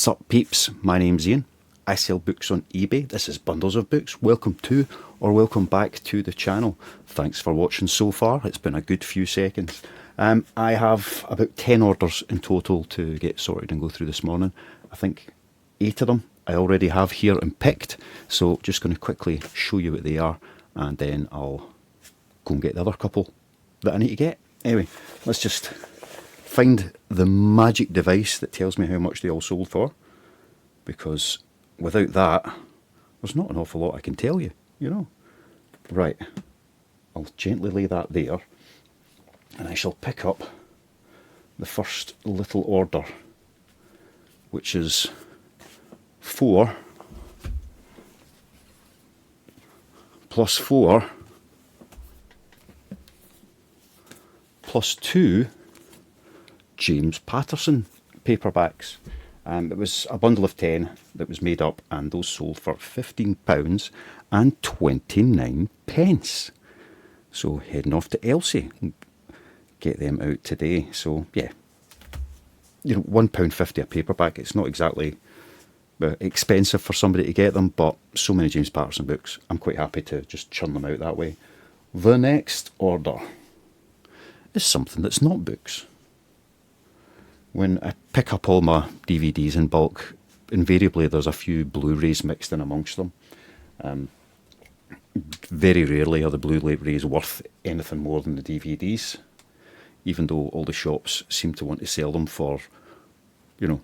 Sup peeps, my name's Ian. I sell books on eBay. This is Bundles of Books. Welcome to or welcome back to the channel. Thanks for watching so far. It's been a good few seconds. I have about 10 orders in total to get sorted and go through this morning. I think 8 of them I already have here and picked. So just going to quickly show you what they are and then I'll go and get the other couple that I need to get. Anyway, let's just find the magic device that tells me how much they all sold for, because without that there's not an awful lot I can tell you, you know. Right, I'll gently lay that there and I shall pick up the first little order, which is 4 plus 4 plus 2 James Patterson paperbacks. It was a bundle of 10 that was made up, and those sold for £15 and 29 pence. So heading off to Elsie, get them out today. So yeah, you know, £1.50 a paperback. It's not exactly expensive for somebody to get them, but so many James Patterson books, I'm quite happy to just churn them out that way. The next order is something that's not books. When I pick up all my DVDs in bulk, invariably there's a few Blu-rays mixed in amongst them. Very rarely are the Blu-rays worth anything more than the DVDs, even though all the shops seem to want to sell them for, you know,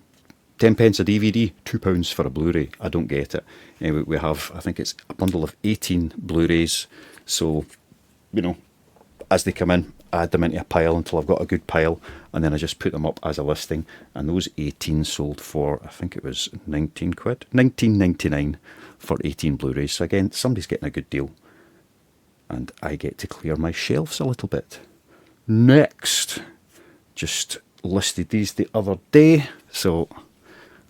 10 pence a DVD, £2 for a Blu-ray. I don't get it. Anyway, we have, I think it's a bundle of 18 Blu-rays, so, you know, as they come in, I add them into a pile until I've got a good pile, and then I just put them up as a listing. And those 18 sold for, I think it was 19 quid, 19.99 for 18 Blu-rays. So again, somebody's getting a good deal, and I get to clear my shelves a little bit. Next, just listed these the other day. So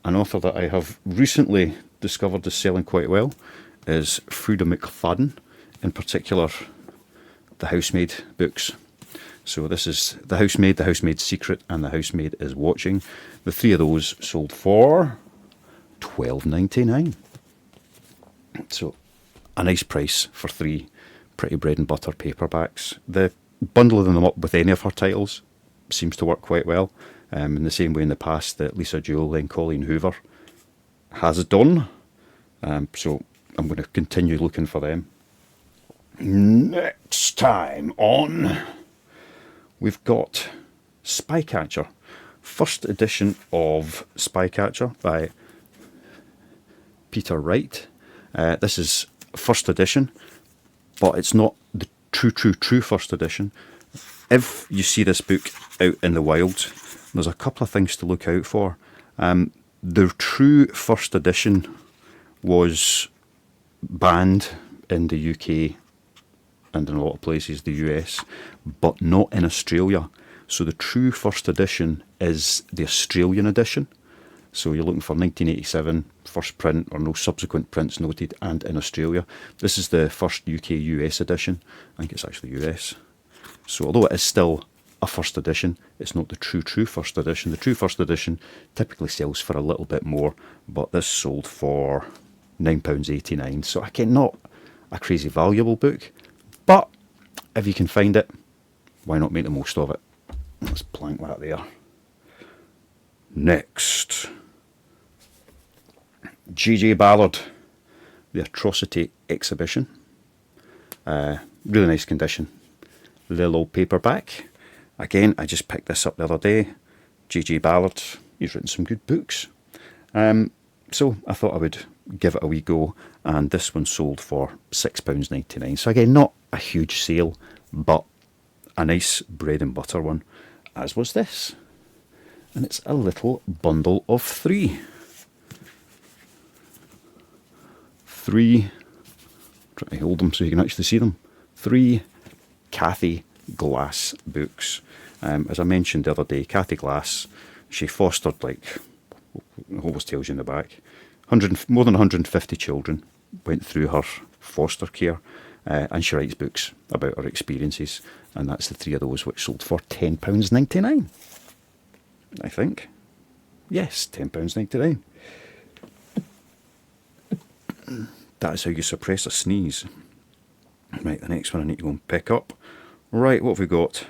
an author that I have recently discovered is selling quite well is Frida McFadden, in particular the Housemaid books. So this is The Housemaid, The Housemaid's Secret, and The Housemaid is Watching. The 3 of those sold for £12.99. So a nice price for 3 pretty bread and butter paperbacks. The bundling them up with any of her titles seems to work quite well. In the same way in the past that Lisa Jewell and Colleen Hoover has done. So I'm going to continue looking for them. Next time on, we've got Spycatcher, first edition of Spycatcher by Peter Wright. This is first edition, but it's not the true first edition. If you see this book out in the wild, there's a couple of things to look out for. The true first edition was banned in the UK and in a lot of places, the US, but not in Australia. So the true first edition is the Australian edition. So you're looking for 1987, first print or no subsequent prints noted, and in Australia. This is the first UK-US edition. I think it's actually US. So although it is still a first edition, it's not the true first edition. The true first edition typically sells for a little bit more, but this sold for £9.89. So again, not a crazy valuable book, but if you can find it, why not make the most of it? Let's plank that there. Next, J.J. Ballard, The Atrocity Exhibition. Really nice condition. Little old paperback. Again, I just picked this up the other day. J.J. Ballard, he's written some good books. So I thought I would give it a wee go, and this one sold for £6.99. So again, not a huge sale, but a nice bread and butter one, as was this. And it's a little bundle of 3. 3, try to hold them so you can actually see them. 3 Cathy Glass books. As I mentioned the other day, Cathy Glass, she fostered, like, it always tells you in the back, more than 150 children went through her foster care, and she writes books about her experiences, and that's the 3 of those which sold for £10.99. I think. Yes, £10.99. That is how you suppress a sneeze. Right, the next one I need to go and pick up. Right, what have we got?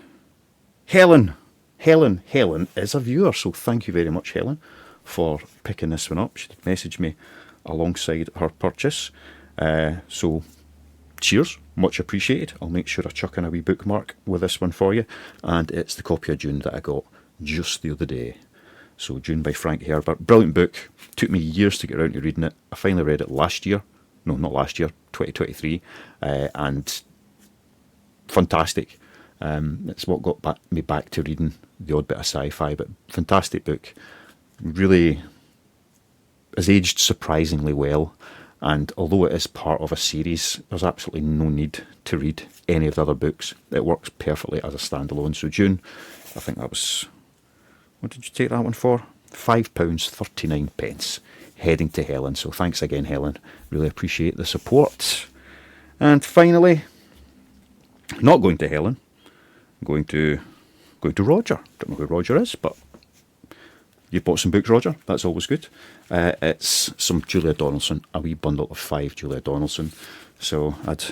Helen! Helen is a viewer, so thank you very much, Helen, for picking this one up. She did message me alongside her purchase. So, cheers, much appreciated. I'll make sure I chuck in a wee bookmark with this one for you. And it's the copy of Dune that I got just the other day. So, Dune by Frank Herbert. Brilliant book. Took me years to get around to reading it. I finally read it last year. No, not last year, 2023. And fantastic. It's what got me back to reading the odd bit of sci-fi, but fantastic book. Really has aged surprisingly well, and although it is part of a series, there's absolutely no need to read any of the other books. It works perfectly as a standalone. So Dune, I think that was, what did you take that one for? £5.39, heading to Helen. So thanks again, Helen. Really appreciate the support. And finally, not going to Helen, going to Roger. Don't know who Roger is, but you've bought some books, Roger. That's always good. It's some Julia Donaldson, a wee bundle of 5 Julia Donaldson. So I'd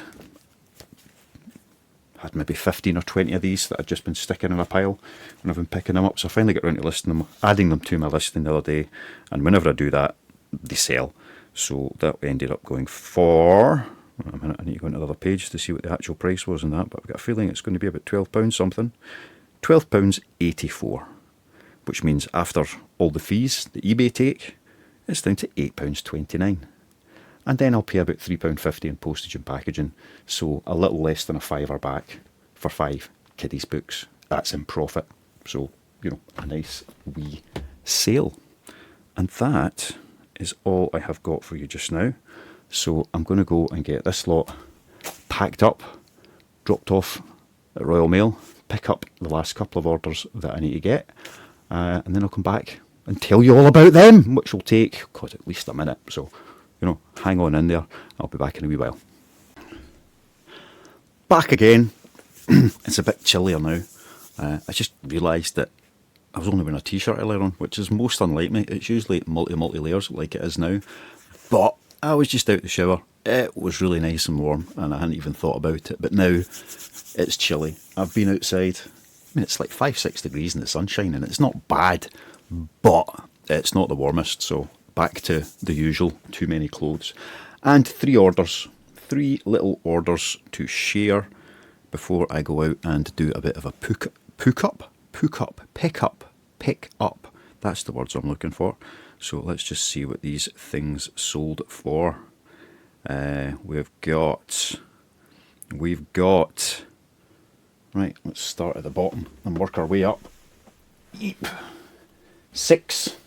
had maybe 15 or 20 of these that I'd just been sticking in a pile when I've been picking them up. So I finally got around to listing them, adding them to my listing the other day. And whenever I do that, they sell. So that ended up going for... a minute, I need to go into the other page to see what the actual price was on that, but I've got a feeling it's going to be about £12 something. £12.84, which means after all the fees the eBay take, it's down to £8.29. And then I'll pay about £3.50 in postage and packaging, so a little less than a fiver back for 5 kiddies books. That's in profit, so, you know, a nice wee sale. And that is all I have got for you just now. So I'm going to go and get this lot packed up, dropped off at Royal Mail, pick up the last couple of orders that I need to get, and then I'll come back and tell you all about them, which will take, God, at least a minute. So, you know, hang on in there. I'll be back in a wee while. Back again. It's a bit chillier now. I just realised that I was only wearing a t-shirt earlier on, which is most unlike me. It's usually multi layers like it is now. But I was just out the shower. It was really nice and warm, and I hadn't even thought about it. But now it's chilly. I've been outside. I mean, it's like 5-6 degrees in the sunshine, and it's not bad, but it's not the warmest. So back to the usual, too many clothes. And 3 orders, 3 little orders to share before I go out and do a bit of a pick up. That's the words I'm looking for. So let's just see what these things sold for. We've got, right, let's start at the bottom and work our way up. 6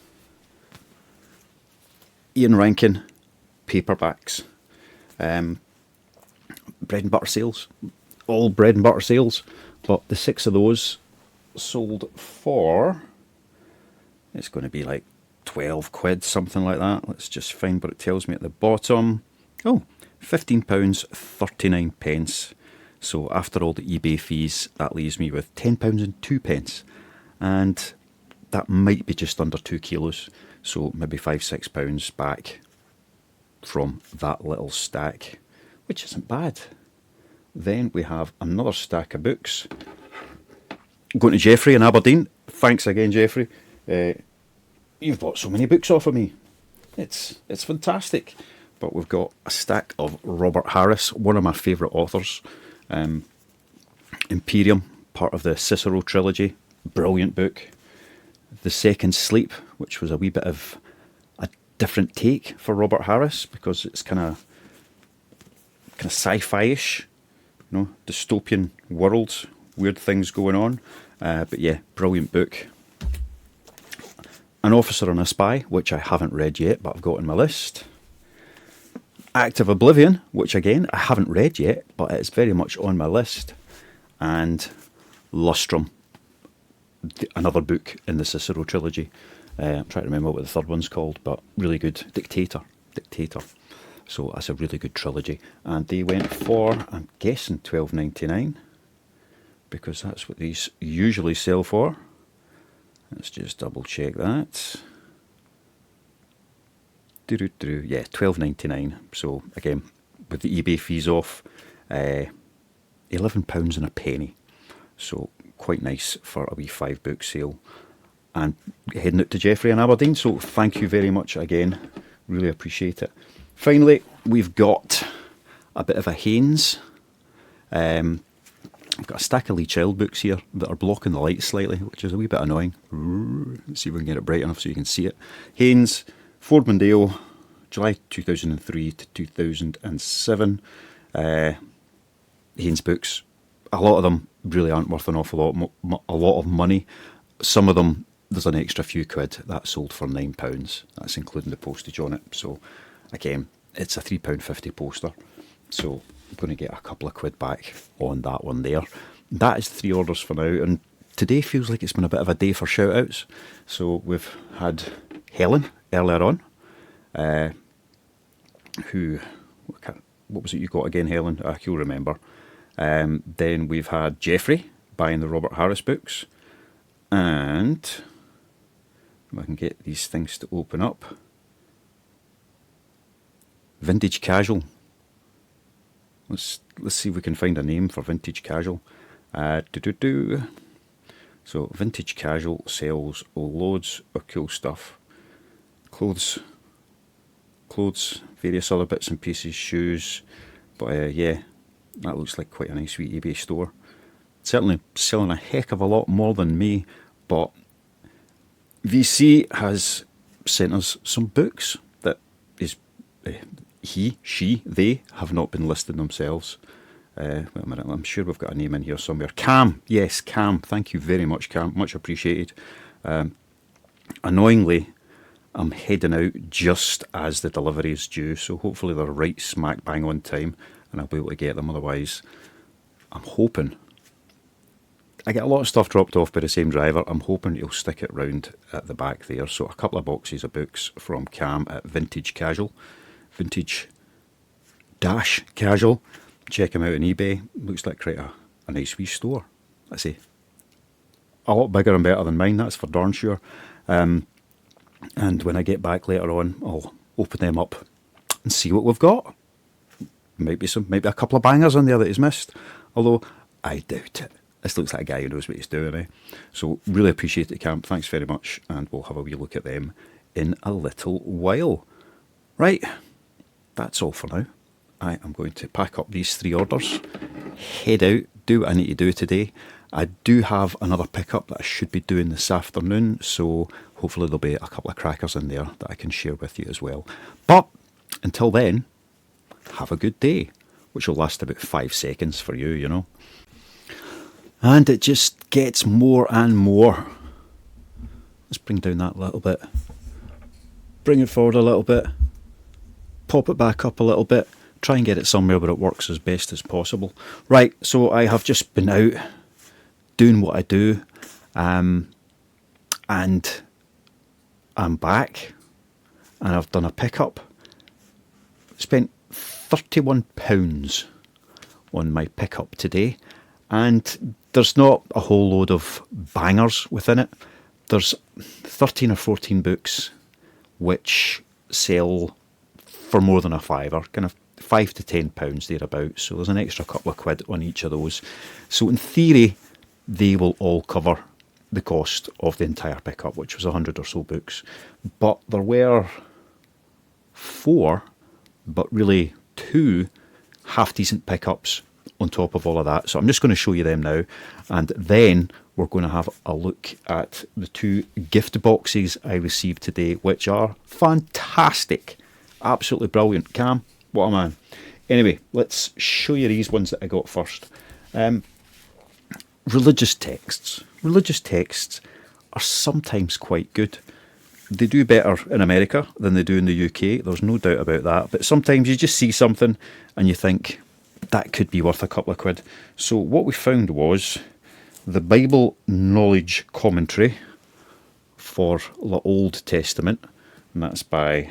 Ian Rankin paperbacks. Bread and butter sales. All bread and butter sales. But the 6 of those sold for, it's going to be like 12 quid, something like that. Let's just find what it tells me at the bottom. Oh, £15.39. So after all the eBay fees, that leaves me with £10.02. And that might be just under 2 kilos. So maybe £5-6 back from that little stack, which isn't bad. Then we have another stack of books. Going to Jeffrey in Aberdeen. Thanks again, Jeffrey. You've bought so many books off of me. It's fantastic. But we've got a stack of Robert Harris, one of my favourite authors. Imperium, part of the Cicero trilogy. Brilliant book. The Second Sleep, which was a wee bit of a different take for Robert Harris, because it's kind of sci-fi-ish, you know, dystopian world, weird things going on. But yeah, brilliant book. An Officer and a Spy, which I haven't read yet, but I've got on my list. Act of Oblivion, which again, I haven't read yet, but it's very much on my list. And Lustrum, another book in the Cicero trilogy. I'm trying to remember what the third one's called, but really good. Dictator. So that's a really good trilogy. And they went for, I'm guessing, £12.99, because that's what these usually sell for. Let's just double check that. Yeah, £12.99. So again, with the eBay fees off, £11 and a penny. So quite nice for a wee 5-book sale. And heading out to Jeffrey in Aberdeen. So thank you very much again. Really appreciate it. Finally, we've got a bit of a Haynes. I've got a stack of Lee Child books here that are blocking the light slightly, which is a wee bit annoying. Let's see if we can get it bright enough so you can see it. Haynes, Ford Mondeo, July 2003 to 2007. Haynes books. A lot of them really aren't worth an awful lot of money. Some of them, there's an extra few quid. That sold for £9. That's including the postage on it. So again, it's a £3.50 poster. So I'm going to get a couple of quid back on that one there. That is 3 orders for now. And today feels like it's been a bit of a day for shout outs. So we've had Helen earlier on. What was it you got again, Helen? You'll remember. Then we've had Jeffrey buying the Robert Harris books. And if I can get these things to open up. Vintage Casual. Let's see if we can find a name for Vintage Casual. So Vintage Casual sells loads of cool stuff. Clothes, various other bits and pieces, shoes. But yeah, that looks like quite a nice wee eBay store. Certainly selling a heck of a lot more than me, but VC has sent us some books that is they have not been listed themselves. Wait a minute, I'm sure we've got a name in here somewhere. Cam, yes, Cam. Thank you very much, Cam. Much appreciated. Annoyingly, I'm heading out just as the delivery is due, so hopefully they're right smack bang on time and I'll be able to get them. Otherwise, I'm hoping. I get a lot of stuff dropped off by the same driver. I'm hoping he'll stick it round at the back there. So a couple of boxes of books from Cam at Vintage Casual. Vintage-Casual. Check him out on eBay. Looks like quite a nice wee store. I say, a lot bigger and better than mine, that's for darn sure. And when I get back later on, I'll open them up and see what we've got. Maybe a couple of bangers on there that he's missed. Although, I doubt it. This looks like a guy who knows what he's doing, eh? So, really appreciate it, Cam. Thanks very much. And we'll have a wee look at them in a little while. Right. That's all for now. I am going to pack up these 3 orders, head out, do what I need to do today. I do have another pickup that I should be doing this afternoon, so hopefully there'll be a couple of crackers in there that I can share with you as well. But until then, have a good day, which will last about 5 seconds for you, you know. And it just gets more and more. Let's bring down that a little bit. Bring it forward a little bit. Pop it back up a little bit. Try and get it somewhere where it works as best as possible. Right, so I have just been out doing what I do. And I'm back. And I've done a pickup. Spent £31 on my pickup today. And there's not a whole load of bangers within it. There's 13 or 14 books which sell for more than a fiver, kind of £5 to £10 thereabouts. So there's an extra couple of quid on each of those. So in theory, they will all cover the cost of the entire pickup, which was 100 or so books. But there were 4, but really 2 half-decent pickups on top of all of that. So I'm just going to show you them now, and then we're going to have a look at the 2 gift boxes I received today, which are fantastic. Absolutely brilliant. Cam, what a man. Anyway, let's show you these ones that I got first. Religious texts. Religious texts are sometimes quite good. They do better in America than they do in the UK. There's no doubt about that. But sometimes you just see something and you think, that could be worth a couple of quid. So what we found was the Bible Knowledge Commentary for the Old Testament. And that's by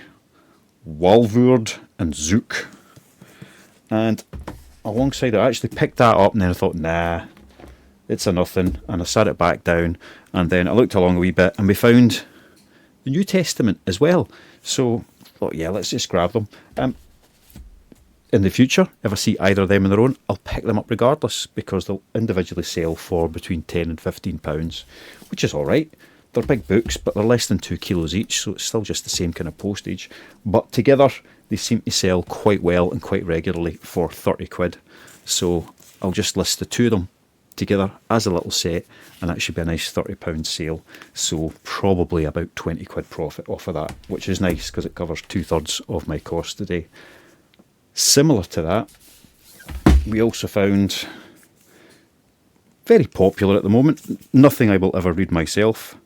Walvoord and Zook. And alongside it, I actually picked that up and then I thought, nah, it's a nothing. And I sat it back down and then I looked along a wee bit and we found the New Testament as well. So thought, yeah, let's just grab them. In the future, if I see either of them on their own, I'll pick them up regardless, because they'll individually sell for between £10 and £15, which is all right. They're big books, but they're less than 2 kilos each, so it's still just the same kind of postage. But together, they seem to sell quite well and quite regularly for 30 quid. So I'll just list the two of them together as a little set, and that should be a nice £30 sale. So probably about 20 quid profit off of that, which is nice because it covers 2/3 of my cost today. Similar to that, we also found, very popular at the moment, nothing I will ever read myself.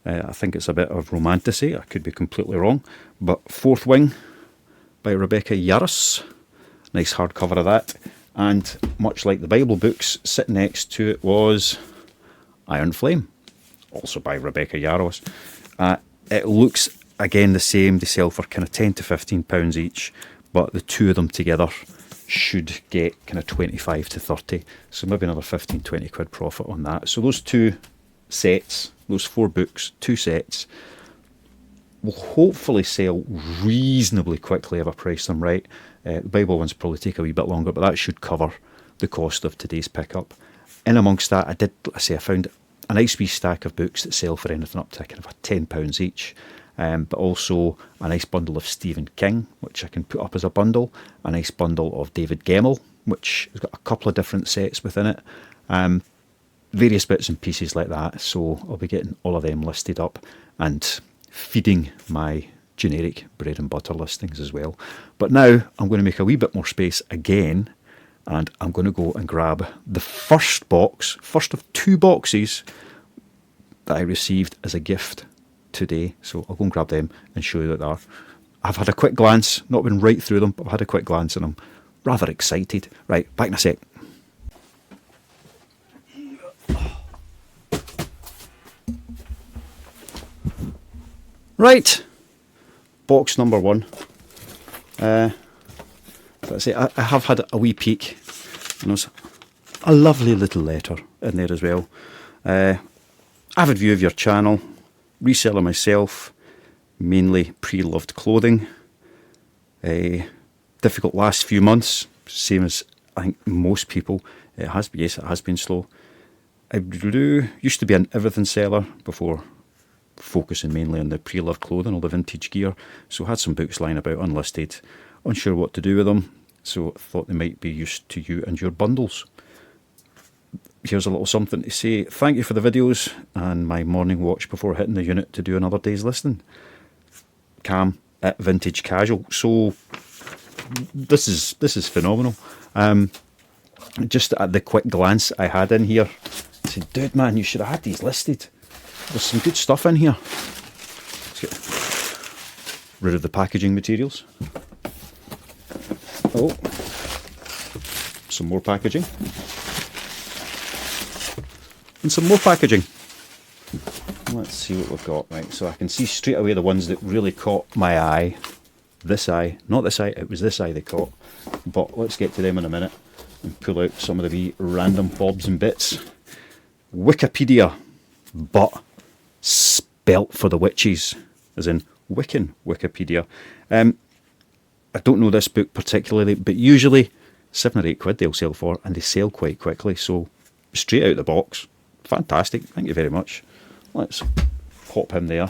I think it's a bit of romantasy, I could be completely wrong, but Fourth Wing by Rebecca Yarros. Nice hardcover of that. And much like the Bible books, sitting next to it was Iron Flame, also by Rebecca Yarros. It looks, again, the same. They sell for kind of £10 to £15 each, but the two of them together should get kind of 25 to 30. So maybe another 15, 20 quid profit on that. So those two sets, those 4 books, 2 sets, will hopefully sell reasonably quickly if I price them right. The Bible ones probably take a wee bit longer, but that should cover the cost of today's pickup. In amongst that, I found a nice wee stack of books that sell for anything up to kind of £10 each, but also a nice bundle of Stephen King, which I can put up as a bundle, a nice bundle of David Gemmell, which has got a couple of different sets within it, various bits and pieces like that. So I'll be getting all of them listed up and feeding my generic bread and butter listings as well. But now I'm going to make a wee bit more space again, and I'm going to go and grab the first of 2 boxes that I received as a gift today. So I'll go and grab them and show you what they are. I've had a quick glance, not been right through them, but I've had a quick glance and I'm rather excited. Right, back in a sec. Right, box number 1. That's it. I have had a wee peek, and there's a lovely little letter in there as well. Avid view of your channel, reseller myself, mainly pre-loved clothing. Difficult last few months, same as I think most people. It has been slow. I used to be an everything seller before focusing mainly on the pre-loved clothing, all the vintage gear. So I had some books lying about unlisted, unsure what to do with them, so I thought they might be used to you and your bundles. Here's a little something to say thank you for the videos and my morning watch before hitting the unit to do another day's listing. Cam at Vintage Casual. So this is phenomenal. Just at the quick glance I had in here, I said, dude man, you should have had these listed. There's some good stuff in here. Let's get rid of the packaging materials. Oh, some more packaging. And some more packaging. Let's see what we've got. Right, so I can see straight away the ones that really caught my eye. This eye, not this eye, it was this eye they caught. But let's get to them in a minute and pull out some of the wee random bobs and bits. Wikipedia, but spelt for the witches, as in Wiccan Wikipedia. I don't know this book particularly, but usually 7 or 8 quid they'll sell for, and they sell quite quickly. So straight out of the box, fantastic. Thank you very much. Let's pop him there.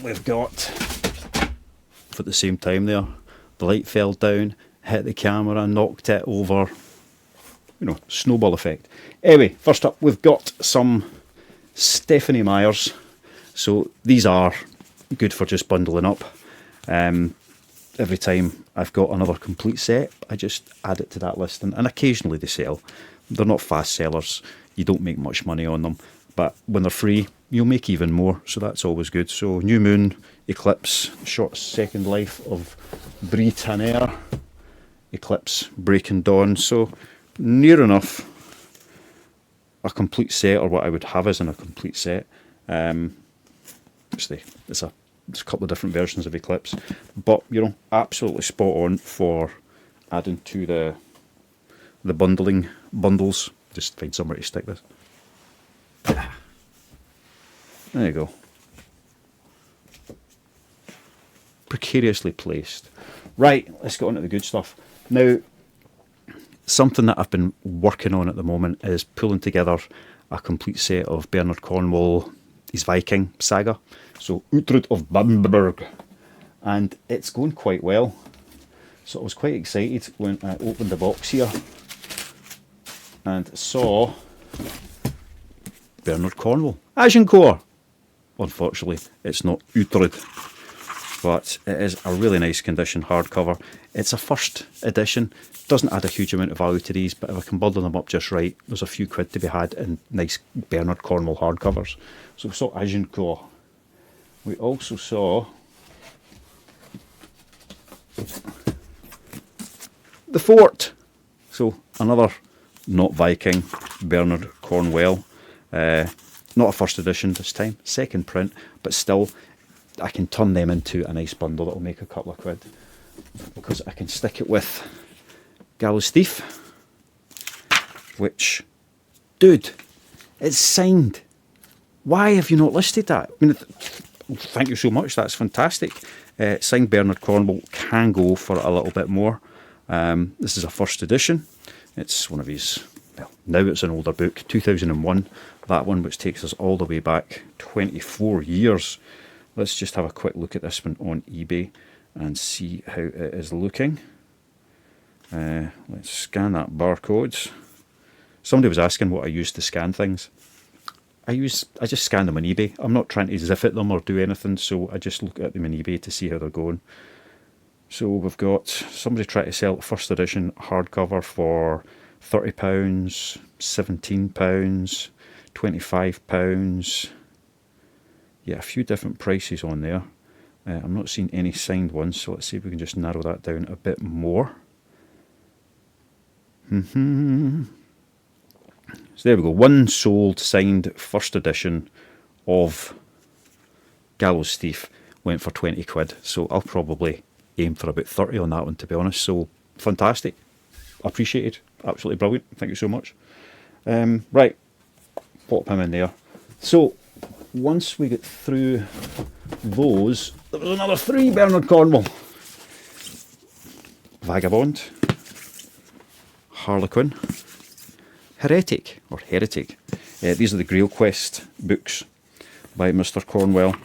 We've got, for the same time there, the light fell down, hit the camera, knocked it over. You know, snowball effect. Anyway, first up we've got some Stephanie Meyers. So these are good for just bundling up. Every time I've got another complete set, I just add it to that list, and occasionally they sell. They're not fast sellers, you don't make much money on them, but when they're free you'll make even more, so that's always good. So New Moon, Eclipse, Short Second Life of Brie Tanner, Eclipse, Breaking Dawn. So near enough a complete set, or what I would have as in a complete set. It's a couple of different versions of Eclipse, but you know, absolutely spot on for adding to the bundles. Just find somewhere to stick this. There you go. precariously placed. Right, let's get on to the good stuff. Now, something that I've been working on at the moment is pulling together a complete set of Bernard Cornwell, his Viking saga. So, Uhtred of Bamberg. And it's going quite well. So I was quite excited when I opened the box here and saw Bernard Cornwell, Agincourt. Unfortunately, it's not Uhtred, but it is a really nice condition hardcover. It's a first edition, doesn't add a huge amount of value to these, but if I can bundle them up just right, there's a few quid to be had in nice Bernard Cornwell hardcovers. So we saw Agincourt. We also saw the Fort. So another not Viking, Bernard Cornwell. Not a first edition this time, second print, but still I can turn them into a nice bundle that'll make a couple of quid, because I can stick it with Gallows Thief, which, dude, it's signed. Why have you not listed that? I mean, thank you so much, that's fantastic. Signed Bernard Cornwell can go for a little bit more. This is a first edition. It's one of his, well, now it's an older book, 2001, that one, which takes us all the way back 24 years. Let's just have a quick look at this one on eBay and see how it is looking. Let's scan that barcode. Somebody was asking what I use to scan things. I just scan them on eBay. I'm not trying to ziff at them or do anything, so I just look at them on eBay to see how they're going. So we've got somebody trying to sell first edition hardcover for £30, £17, £25. Yeah, a few different prices on there. I'm not seeing any signed ones, so let's see if we can just narrow that down a bit more. So there we go, one sold signed first edition of Gallows Thief went for 20 quid, so I'll probably aim for about 30 on that one, to be honest. So fantastic, appreciated, absolutely brilliant, thank you so much. Right, pop him in there. So once we get through those, there was another 3 Bernard Cornwell. Vagabond, Harlequin, Heretic. These are the Grail Quest books by Mr. Cornwell.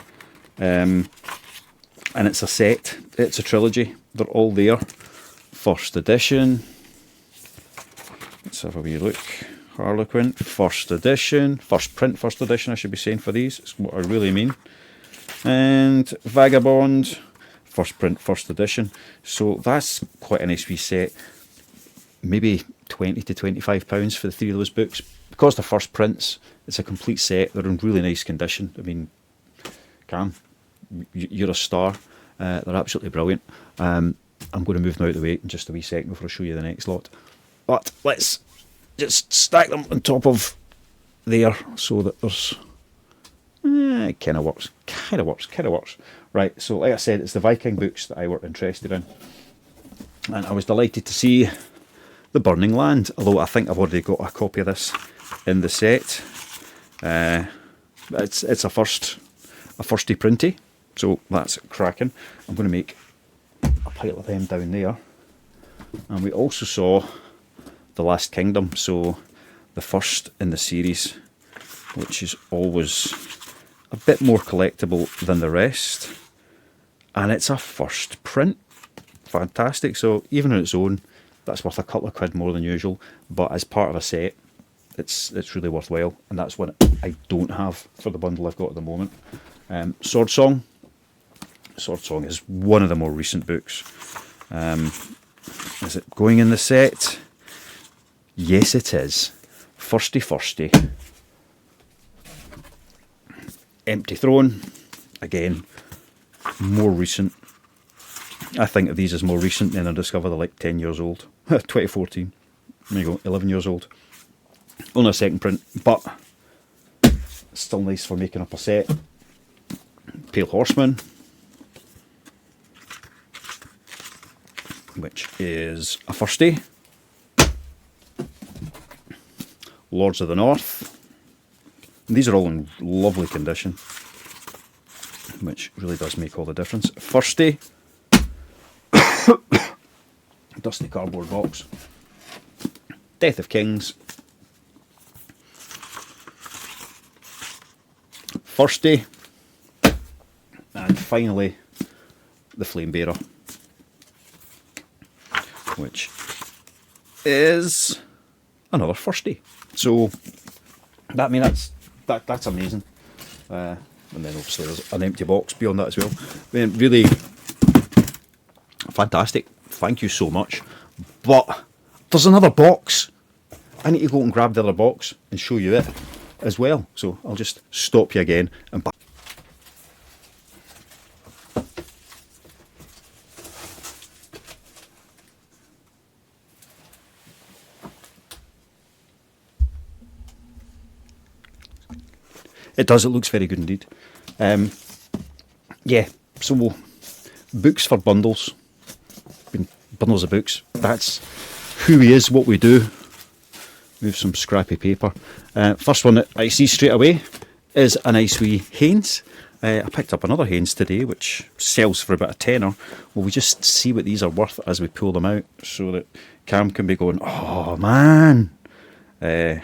And it's a set, it's a trilogy, they're all there. First edition, let's have a wee look. Harlequin, first edition, first print, first edition I should be saying for these, it's what I really mean. And Vagabond, first print, first edition. So that's quite a nice wee set. Maybe £20 to £25 for the 3 of those books. Because they're first prints, it's a complete set, they're in really nice condition. I mean, Cam, you're a star. They're absolutely brilliant. I'm going to move now out of the way in just a wee second before I show you the next lot. But let's just stack them on top of there so that there's... it kind of works. Right, so like I said, it's the Viking books that I were interested in. And I was delighted to see The Burning Land, although I think I've already got a copy of this in the set. It's a firsty printy, so that's cracking. I'm going to make a pile of them down there. And we also saw The Last Kingdom, so the first in the series, which is always a bit more collectible than the rest. And it's a first print. Fantastic. So even on its own, that's worth a couple of quid more than usual, but as part of a set, it's really worthwhile, and that's what I don't have for the bundle I've got at the moment. Sword Song is one of the more recent books. Is it going in the set? Yes, it is. Firsty. Empty Throne, again, more recent. I think of these as more recent, than I discover they're like 10 years old. 2014. There you go, 11 years old. Only a second print, but still nice for making up a set. Pale Horseman, which is a firstie. Lords of the North. And these are all in lovely condition, which really does make all the difference. Firstie. dusty cardboard box. Death of Kings. Thirsty. And finally, the Flame Bearer, which is another Thirsty. So that, I mean, that's amazing. And then obviously there's an empty box beyond that as well. I mean, really fantastic. Thank you so much. But there's another box. I need to go and grab the other box and show you it as well. So I'll just stop you again and back. It does, it looks very good indeed. Yeah, so books for bundles. Bundles of books. That's who he is, what we do. Move some scrappy paper. First one that I see straight away is a nice wee Haynes. I picked up another Haynes today, which sells for about a tenner. Well, we just see what these are worth as we pull them out, so that Cam can be going, oh man. And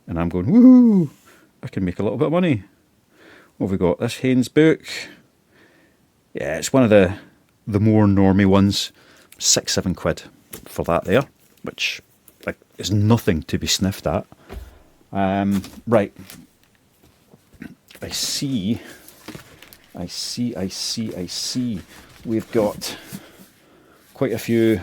I'm going, woohoo, I can make a little bit of money. What have we got? This Haynes book. Yeah, it's one of the more normie ones. 6-7 quid for that there, which like is nothing to be sniffed at. Right. I see. We've got quite a few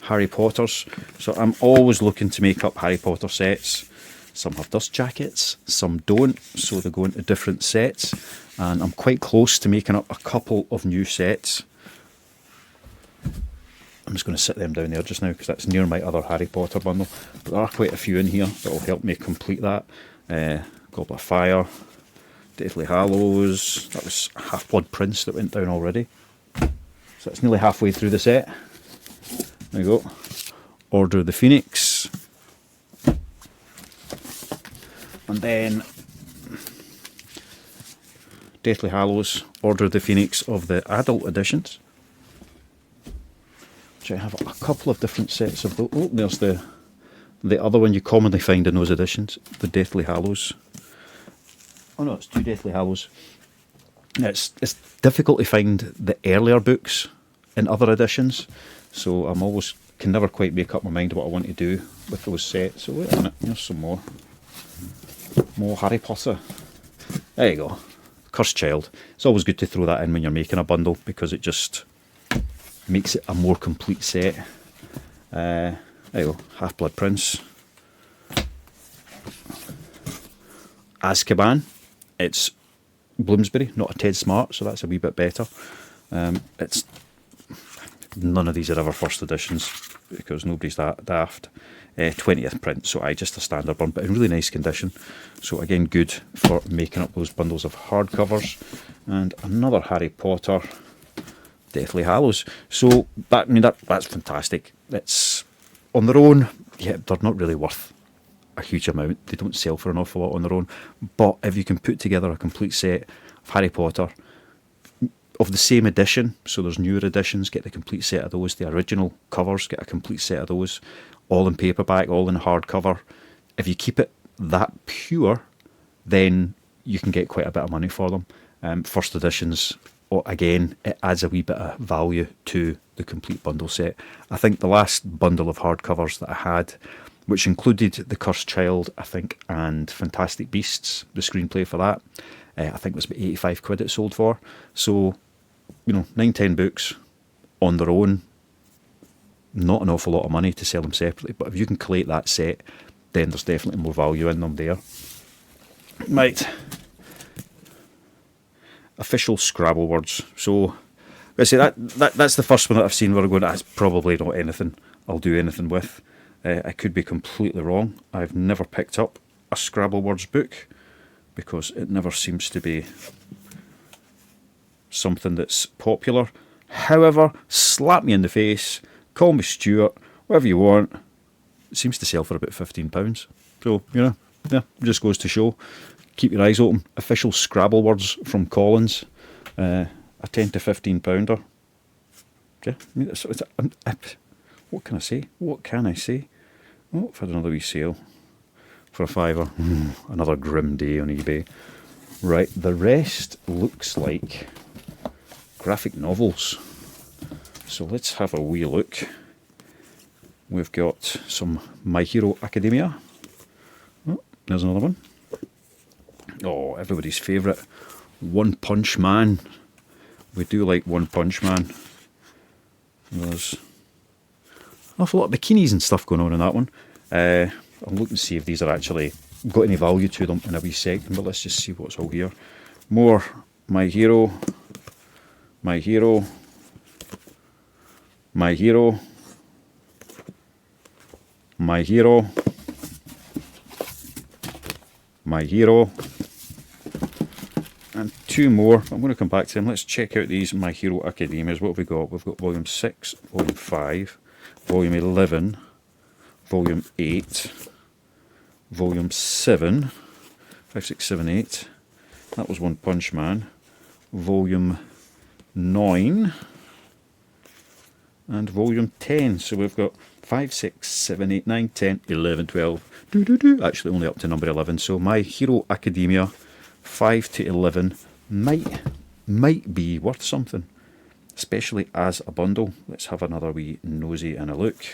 Harry Potters. So I'm always looking to make up Harry Potter sets. Some have dust jackets, some don't, so they go into different sets. And I'm quite close to making up a couple of new sets. I'm just going to sit them down there just now because that's near my other Harry Potter bundle. But there are quite a few in here that will help me complete that. Goblet of Fire, Deathly Hallows, that was Half-Blood Prince that went down already. So it's nearly halfway through the set. There you go. Order of the Phoenix. And then Deathly Hallows, Order of the Phoenix of the adult editions. Which I have a couple of different sets of those. Oh, there's the other one you commonly find in those editions, the Deathly Hallows. Oh no, it's 2 Deathly Hallows. It's difficult to find the earlier books in other editions, so I'm always can never quite make up my mind what I want to do with those sets. So wait a minute, there's some more Harry Potter. There you go, Cursed Child. It's always good to throw that in when you're making a bundle because it just makes it a more complete set. There you go, Half-Blood Prince. Azkaban. It's Bloomsbury, not a Ted Smart, so that's a wee bit better. It's none of these are ever first editions because nobody's that daft. 20th print, so just a standard one, but in really nice condition. So again, good for making up those bundles of hardcovers. And another Harry Potter, Deathly Hallows. So that's fantastic. It's on their own, yeah, they're not really worth a huge amount. They don't sell for an awful lot on their own. But if you can put together a complete set of Harry Potter of the same edition, so there's newer editions, get the complete set of those. The original covers, get a complete set of those, all in paperback, all in hardcover. If you keep it that pure, then you can get quite a bit of money for them. First editions, again, it adds a wee bit of value to the complete bundle set. I think the last bundle of hardcovers that I had, which included The Cursed Child, I think, and Fantastic Beasts, the screenplay for that, I think it was about 85 quid it sold for. So, 9-10 books on their own, not an awful lot of money to sell them separately, but if you can collate that set, then there's definitely more value in them there. Right. Official Scrabble words. So, I say that's the first one that I've seen where I'm going, that's probably not anything I'll do anything with. I could be completely wrong. I've never picked up a Scrabble words book because it never seems to be something that's popular. However, slap me in the face, call me Stuart, whatever you want. It seems to sell for about £15. So, yeah, just goes to show. Keep your eyes open. Official Scrabble words from Collins. A 10 to £15 pounder. Yeah, I mean, what can I say? What can I say? Oh, I've had another wee sale for a £5. Another grim day on eBay. Right, the rest looks like graphic novels. So let's have a wee look. We've got some My Hero Academia. Oh, there's another one. Oh, everybody's favourite, One Punch Man. We do like One Punch Man. There's an awful lot of bikinis and stuff going on in that one. I'm looking to see if these are actually got any value to them in a wee second, but let's just see what's all here. More My Hero, My Hero, My Hero, My Hero, My Hero, and two more. I'm going to come back to them. Let's check out these My Hero Academias. What have we got? We've got volume 6, volume 5, volume 11, volume 8, volume 7, 5, 6, 7, 8. That was One Punch Man. Volume 9 and volume 10. So we've got 5, 6, 7, 8, 9, 10, 11, 12. Actually only up to number 11. So My Hero Academia 5 to 11 might be worth something, especially as a bundle. Let's have another wee nosy and a look.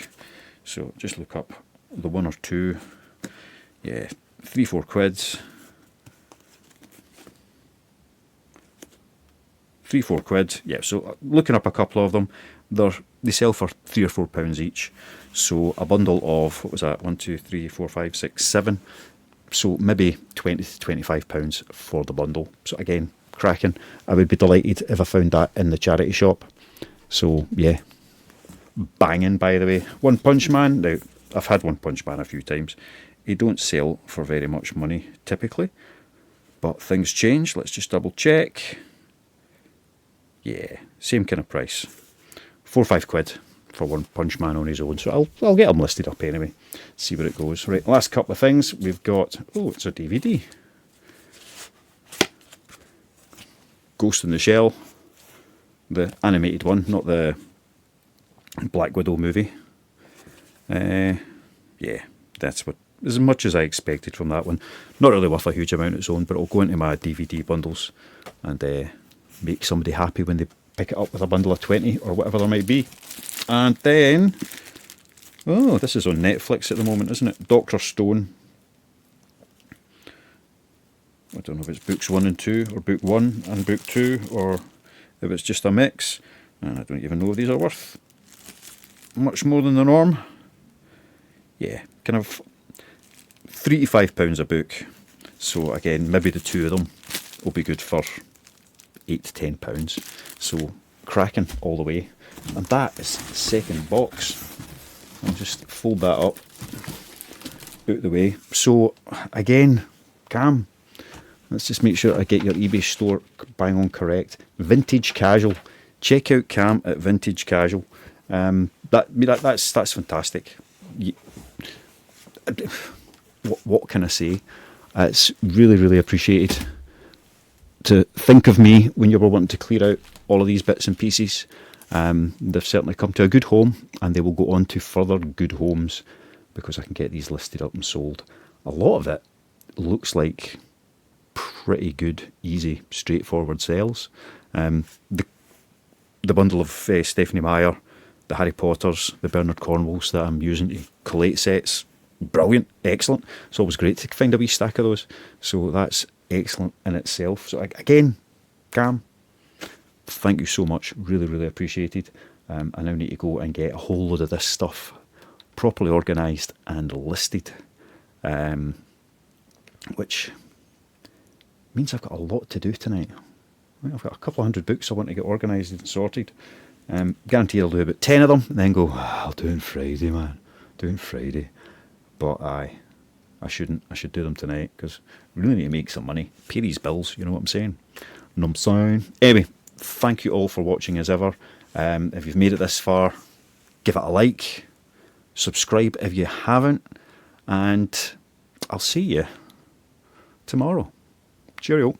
So just look up the 1 or 2. Yeah, 3, 4 quids. 3, 4 quid. Yeah, so looking up a couple of them, they sell for £3 or £4 each. So a bundle of, what was that, 1, 2, 3, 4, 5, 6, 7. So maybe £20 to £25 for the bundle. So again, cracking. I would be delighted if I found that in the charity shop. So yeah, banging, by the way. One Punch Man. Now, I've had One Punch Man a few times. He don't sell for very much money typically, but things change. Let's just double check. Yeah, same kind of price. 4 or 5 quid for One Punch Man on his own. So I'll get him listed up anyway. See where it goes. Right, last couple of things. We've got, oh, it's a DVD. Ghost in the Shell. The animated one, not the Black Widow movie. Yeah, that's what, as much as I expected from that one. Not really worth a huge amount on its own, but it'll go into my DVD bundles and make somebody happy when they pick it up with a bundle of 20 or whatever there might be. And then, oh, this is on Netflix at the moment, isn't it? Dr. Stone. I don't know if it's books 1 and 2, or book 1 and book 2, or if it's just a mix. And I don't even know if these are worth much more than the norm. Yeah, kind of £3 to £5 a book. So again, maybe the two of them will be good for £8 to £10. So cracking all the way. And that is the second box. I'll just fold that up out the way. So again, Cam, let's just make sure I get your eBay store bang on correct. Vintage Casual. Check out Cam at Vintage Casual. That's fantastic. What can I say? It's really, really appreciated to think of me when you were wanting to clear out all of these bits and pieces. They've certainly come to a good home, and they will go on to further good homes because I can get these listed up and sold. A lot of it looks like pretty good, easy, straightforward sales. The bundle of Stephanie Meyer, the Harry Potters, the Bernard Cornwalls that I'm using to collate sets, brilliant, excellent. It's always great to find a wee stack of those. So that's excellent in itself. So again, Cam, thank you so much. Really, really appreciated. I now need to go and get a whole load of this stuff properly organised and listed, which means I've got a lot to do tonight. I've got a couple of hundred books I want to get organised and sorted. Guaranteed I'll do about 10 of them and then go, I'll do it Friday, man. Doing Friday. But I shouldn't. I should do them tonight because we really need to make some money. Pay these bills, you know what I'm saying? No, I'm saying. Anyway, thank you all for watching as ever. If you've made it this far, give it a like. Subscribe if you haven't. And I'll see you tomorrow. Cheerio.